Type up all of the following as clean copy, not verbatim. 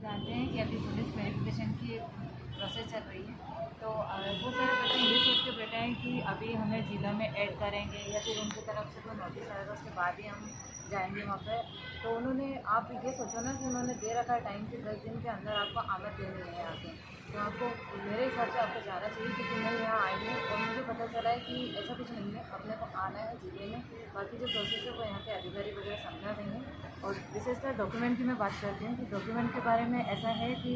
जानते हैं कि अभी पुलिस वेरिफिकेशन की प्रोसेस चल रही है, तो बहुत सारे बच्चे ये सोच के बैठे हैं कि अभी हमें ज़िला में ऐड करेंगे या फिर उनकी तरफ से कोई नोटिस आएगा उसके बाद ही हम जाएंगे वहाँ पे। तो उन्होंने, आप ये सोचो ना कि उन्होंने दे रखा है टाइम कि 10 दिन के अंदर आपको आमद देनी है यहाँ पे। तो आपको, मेरे हिसाब से आपको जाना चाहिए, क्योंकि मैं यहाँ आई हूँ और मुझे पता चला है कि ऐसा कुछ नहीं है, अपने को आना है ज़िले में। बाकी जो प्रोसेस है वो यहाँ के अधिकारी वगैरह समझा देंगे। और विशेषकर डॉक्यूमेंट की मैं बात करती हूँ कि डॉक्यूमेंट के बारे में ऐसा है कि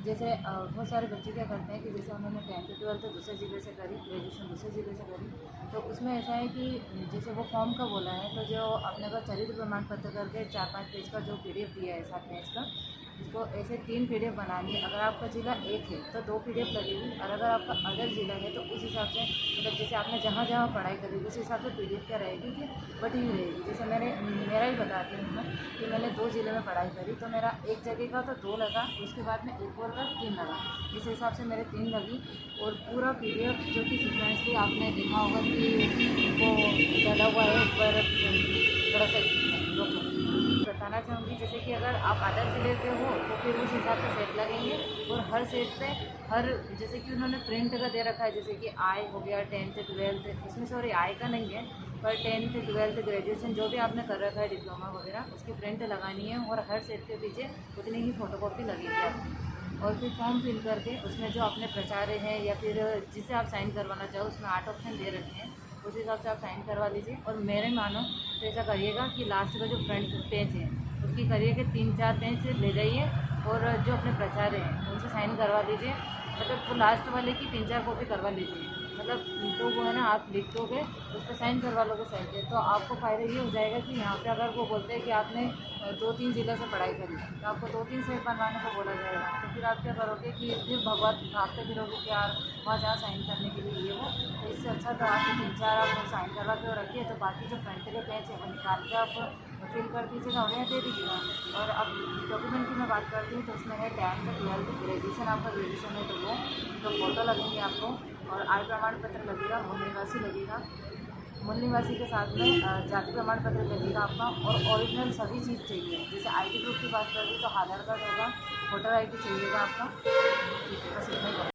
जैसे बहुत सारे बच्चे क्या करते हैं कि जैसे उन्होंने 10th 12th दूसरे ज़िले से करी, ग्रेजुएशन दूसरे ज़िले से करी, तो उसमें ऐसा है कि जैसे वो फॉर्म का बोला है, तो जो अपने को चरित्र प्रमाण पत्र करके 4-5 पेज का जो PDF दिया है 7 पेज का, इसको ऐसे 3 PDF बनानी है। अगर आपका ज़िला एक है तो 2 PDF लगेगी, और अगर आपका अदर ज़िला है तो उस हिसाब से, मतलब जैसे आपने जहाँ जहाँ पढ़ाई करी उस हिसाब से PDF क्या रहेगी कि बटी हुई रहेगी। जैसे मेरा ही बताती हूँ मैं कि मैंने 2 ज़िले में पढ़ाई करी, तो मेरा एक जगह का तो 2 लगा, उसके बाद में एक और का 3 लगा, इस हिसाब से मेरे 3 लगी। और पूरा PDF जो कि सीक्वेंसली आपने देखा होगा कि वो डाला हुआ है ऊपर, थोड़ा सा बताना चाहूँगी। जैसे कि अगर आप अदर ज़िले के हो तो फिर उस हिसाब से सेट लगेंगे, और हर सेट पे हर, जैसे कि उन्होंने प्रिंट का दे रखा है, जैसे कि आई हो गया 10th 12th, इसमें सॉरी आई का नहीं है, पर 10th 12th ग्रेजुएशन जो भी आपने कर रखा है डिप्लोमा वगैरह, उसकी प्रिंट लगानी है, और हर सेट के पीछे उतनी ही फ़ोटोकॉपी लगेगी आपकी। और फिर फॉर्म फिल करके उसमें जो अपने प्रचार्य हैं या फिर जिसे आप साइन करवाना चाहो, उसमें 8 ऑप्शन दे रखे हैं, उस हिसाब से आप साइन करवा लीजिए। और मेरे मानो तो ऐसा करिएगा कि लास्ट का जो फ्रंट पेज है उसकी करिए कि 3-4 पेज ले जाइए, और जो अपने प्रचार्य हैं उनसे साइन करवा लीजिए। मतलब वो लास्ट वाले की 3-4 कॉपी करवा लीजिए, मतलब तो वो है ना, आप लिख दोगे उस पर साइन करवा लोगे साइड पे, तो आपको फ़ायदा ये हो जाएगा कि यहाँ पे अगर वो बोलते हैं कि आपने 2-3 ज़िले से पढ़ाई करी, तो आपको 2-3 सेट बनवाने को बोला जाएगा। तो फिर आप क्या करोगे कि फिर भगवान भागते फिरोगे कि यार वहाँ जहाँ साइन करने के लिए ये वो, तो इससे अच्छा तो आप 3-4 आप साइन करवा के रखिए, तो बाकी जो फ्रंट के पेज है वो निकाल के आप फिल कर दीजिएगा और यहाँ दे दीजिएगा। और अब डॉक्यूमेंट की मैं बात करती हूँ, तो उसमें है 10th 12th ग्रेजुएशन, आपका ग्रेजुएशन है तो वो, तो फ़ोटो लगेंगे आपको, और आय प्रमाण पत्र लगेगा, मूल निवासी लगेगा, मूल निवासी के साथ में जाति प्रमाण पत्र लगेगा आपका, और ओरिजिनल सभी चीज़ चाहिए। जैसे ID प्रूफ की बात करें तो आधार कार्ड होगा, वोटर ID चाहिएगा आपका। ठीक है, बस इतना ही।